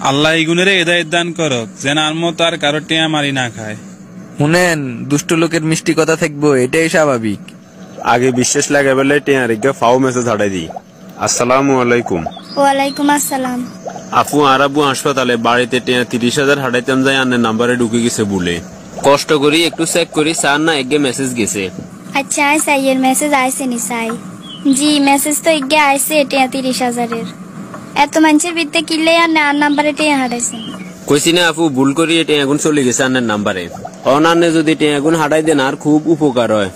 আল্লাহ ইগুনের হেদায়েত দান করক, যেন আর মতো আর কারো টিয়া মারি না খায়। শুনেন, দুষ্ট লোকের মিষ্টি কথা থাকবো, এটাই স্বাভাবিক। আগে বিশ্বাস লাগে বলে টিয়ার ফাও মেসেজ হাঁটাই দি। আসসালামু আলাইকুম। ওয়ালাইকুম আসসালাম। আপু আর আব্বু হাসপাতালে, বাড়িতে টিয়া 30,000 হাঁটাইতাম যাই, আন্নের নাম্বারে ঢুকে গেছে বলে। কষ্ট করি একটু চেক করি, স্যার না এগে মেসেজ গেছে। আচ্ছা সাই, এর মেসেজ আইছে নি সাই? জি মেসেজ তো এগে আইছে, টিয়া 30,000-এর। এত মানুষের ভিতরে কিনলে আর নাম্বারে টিয়া হাঁটাইছেন। কইছি না আপু, ভুল করি টিয়া এখন চলে গেছে আন্নের নাম্বারে। অনান্নে যদি টিয়া এখন হাঁটাই দেন আর খুব উপকার হয়।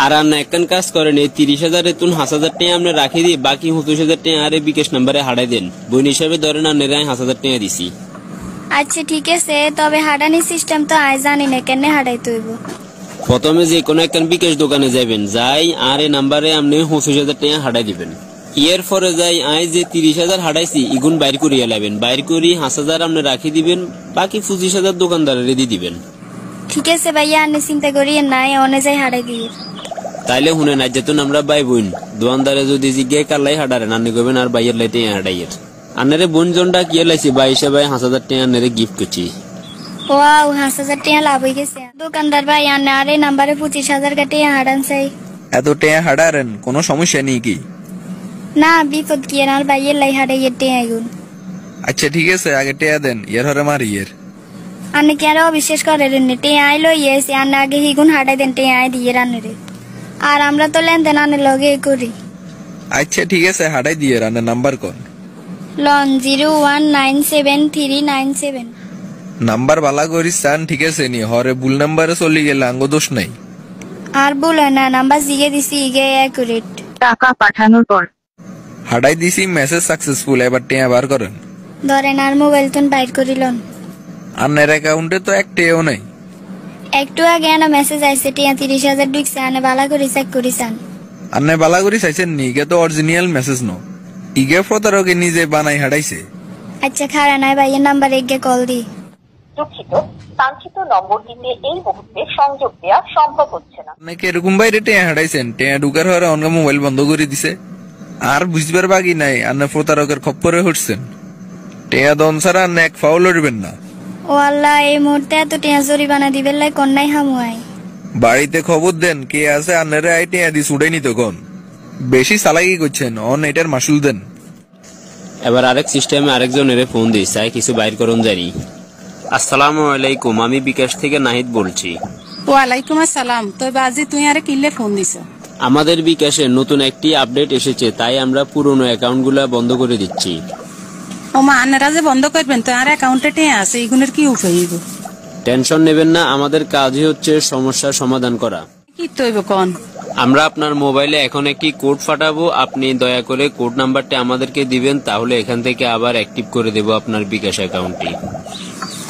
আর আন্না একখান কাজ করেন, এই 30,000 তুন 5,000 টাকা আপনি রাখি দিই, বাকি 25,000 টাকা আরে বিকাশ নাম্বারে হাঁটাই দেন। বোন হিসাবে ধরেন আন্নের 5,000 টাকা দিছি। আচ্ছা ঠিক আছে, তবে হাঁটানি সিস্টেম তো আয় জানি না, কেন হাঁটাইতে হইব? প্রথমে যে কোনো একখান বিকাশ দোকানে যাবেন, যাই আর এই নাম্বারে আপনি 25,000 টাকা হাঁটাই দিবেন। এর পরে যাই আয় যে 30,000 হাঁটাইছি ইগুন বাইর করিয়া লাইবেন, বাইর করি 5,000 আপনি রাখি দিবেন, বাকি 25,000 দোকানদারের দিয়ে দিবেন। ঠিক আছে ভাইয়া, আপনি চিন্তা করিয়ে নাই, অনে যাই হাঁটাই দিয়ে। তাইলে শুনে না যেতুন আমরা বাই বোন, দোকানদারে যদি জিজ্ঞাসা কাল্লাই হাঁটারেন আন্নি কবেন আর বাইয়ের লাইতে হাঁটাইয়ের। আন্নারে বোন জনটা কি লাইছি 22,500 টাকা আন্নারে গিফট করছি। ওয়াও, 5,000 টাকা লাভ হয়ে গেছে। দোকানদার ভাই আন্না আর এই নাম্বারে 25,000 টাকা হাঁটান চাই। এত টাকা হাঁটারেন, কোনো সমস্যা নেই কি? না বিপদ কি, আর ভাইয়ের লাই হাঁটাইয়ের টাকা আইগুন। আচ্ছা ঠিক আছে, আগে টাকা দেন, এর হরে মারি এর। আপনি কি আরো অবিশ্বাস করেন? টাকা আইলো ইয়েছি, আন্না আগে হিগুন হাঁটাই দেন, টাকা আই দিয়ে রান্নারে। আর আমরা তো লেনদেন আনের লগে করি। আচ্ছা ঠিক আছে, হাঁটাই দিয়ে রান্নার নাম্বার কোন? লন 01973997। নাম্বার বালা করিস চান, ঠিক আছে নি, হরে ভুল নাম্বারে চলে গেলে আঙ্গ দোষ নাই। আর বলে না, নাম্বার জিগে দিছি ইগে অ্যাকুরেট। টাকা পাঠানোর পর হাঁটাই দিছি, মেসেজ সাকসেসফুল, এবার টিয়া বার করেন। ধরেন আর মোবাইল তুন বাইর করিলন। আন্নের অ্যাকাউন্টে তো এক টেও নাই। একটু আগে না মেসেজ আইছে, টিয়া 30,000 ঢুকছে, আনে বালা করে চেক করিসান। আন্নে বালা করি চাইছেন নি? ইগে তো অরিজিনাল মেসেজ ন, ইগে ফতারকে নিজে বানাই হাঁটাইছে। আচ্ছা খারা নাই, ভাইয়ের নাম্বার এগে কল দি। দুঃখিত, কাঙ্ক্ষিত নম্বরটিতে এই মুহূর্তে সংযোগ দেওয়া সম্ভব হচ্ছে না। নাকি এরকম বাইরে টেয়া হাঁটাইছেন, টেয়া ঢুকার হরে অন্য মোবাইল বন্ধ করে দিছে। আর বুঝবার বাকি নাই, আন্নে প্রতারকের খপ্পরে হচ্ছেন। টেয়া দন ছাড়া আন্নে এক ফাও লড়বেন না। ও আল্লাহ, এই মুহূর্তে এত টিয়া জরিমানা দিবেন লাই কন্যাই হামুয়াই। বাড়িতে খবর দেন কে আছে, আন্নারে আই টেয়া দি ছুড়াই নিত কোন। বেশি চালাকি করছেন, অন এটার মাসুল দেন। এবার আরেক সিস্টেমে আরেকজনের ফোন দিই, চাই কিছু বাইর করুন জানি। আসসালামু আলাইকুম, আমি বিকাশ থেকে নাহিদ বলছি। ওয়ালাইকুম আসসালাম। তো বাজি তুই আরে কিল্লে ফোন দিছ? আমাদের বিকাশে নতুন একটি আপডেট এসেছে, তাই আমরা পুরনো অ্যাকাউন্টগুলো বন্ধ করে দিচ্ছি। ও মা, আনারা যে বন্ধ করবেন তো আর অ্যাকাউন্টে টিয়া আছে, এগুলোর কি উপায়? টেনশন নেবেন না, আমাদের কাজই হচ্ছে সমস্যার সমাধান করা। কি তৈব কোন? আমরা আপনার মোবাইলে এখন একটি কোড পাঠাবো, আপনি দয়া করে কোড নাম্বারটি আমাদেরকে দিবেন, তাহলে এখান থেকে আবার অ্যাক্টিভ করে দেব আপনার বিকাশ অ্যাকাউন্টটি।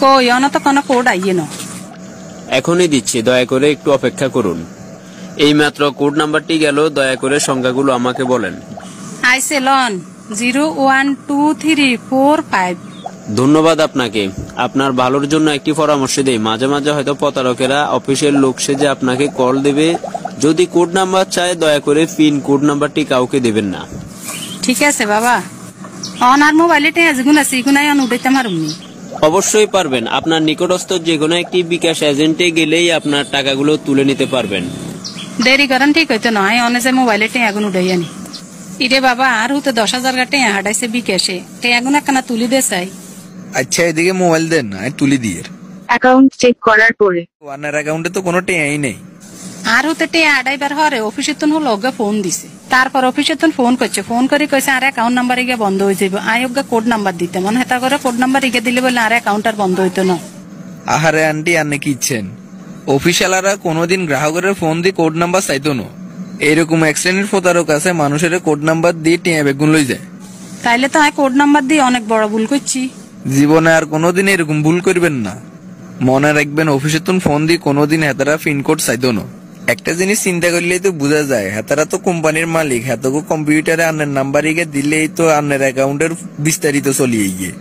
কই অন তো কোনো কোড আইয়ে না। এখনই দিচ্ছি, দয়া করে একটু অপেক্ষা করুন। এই মাত্র কোড নাম্বারটি গেল, দয়া করে সংখ্যাগুলো আমাকে বলেন। আইসে লন 012345। ধন্যবাদ আপনাকে। আপনার ভালোর জন্য একটি পরামর্শ দেই, মাঝে মাঝে হয়তো প্রতারকেরা অফিসের লোক সেজে আপনাকে কল দেবে। যদি কোড নাম্বার চায়, দয়া করে পিন কোড নাম্বারটি কাউকে দেবেন না। ঠিক আছে বাবা। অন আর মোবাইলে টিয়া যেগুন আছে এগুলাই অন উঠাইতে পারুমনি। অবশ্যই পারবেন, আপনার নিকটস্থ যে কোনো একটি বিকাশ এজেন্টে গেলেই আপনার টাকাগুলো তুলে নিতে পারবেন। দেরি করেন ঠিক হইতো নয়, অনে যে মোবাইলে টিয়া গুন উঠাই আনি। ইরে বাবা, আর হতে 10,000 টিয়া হাঁটাইছে বিকাশে, টিয়া গুন একখানা তুলি দে চাই। আচ্ছা এদিকে মোবাইল দেন, আমি তুলি দিয়ে। অ্যাকাউন্ট চেক করার পরে আন্নার অ্যাকাউন্টে তো কোনো টেয়াই নেই। আর হতে টিয়া আড়াইবার হরে অফিসে তুন হলো ওকে ফোন দিছে। তারপর অফিসে তুন ফোন করছে, ফোন করে কইছে আর অ্যাকাউন্ট নাম্বার ইগে বন্ধ হয়ে যাবে। আই ওকে কোড নাম্বার দিতে মনে হেতা করে কোড নাম্বার ইগে দিলে বলে আর অ্যাকাউন্ট আর বন্ধ হইতো না। আহারে আন্টি, আন্নে কি ইচ্ছেন? অফিসিয়ালারা কোনোদিন গ্রাহকের ফোন দিয়ে কোড নাম্বার চাইতো না। এইরকম এক শ্রেণীর প্রতারক আছে, মানুষের কোড নাম্বার দিয়ে টিয়া বেগুন লই যায়। তাইলে তো আমি কোড নাম্বার দিয়ে অনেক বড় ভুল করছি। জীবনে আর কোনোদিন এরকম ভুল করবেন না। মনে রাখবেন, অফিসে তুন ফোন দিয়ে কোনোদিন হেতারা পিনকোড চাইতো না। একটা জিনিস চিন্তা করলেই তো বোঝা যায়, হেতারা তো কোম্পানির মালিক, হেতকো কম্পিউটারে আন্নের নাম্বার ইগে দিলেই তো আন্নের অ্যাকাউন্টের বিস্তারিত চলিয়ে গিয়ে।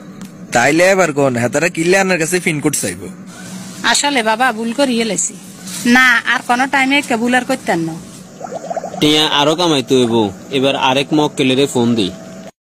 তাইলে এবার কোন হেতারা কিনলে আন্নের কাছে পিনকোড চাইব? আসলে বাবা ভুল করিয়ে লেছি না, আর কোনো টাইমে ভুল আর করতেন না। টিয়া আরো কামাইতে হইব। এবার আরেক মক্কেলের ফোন দিই।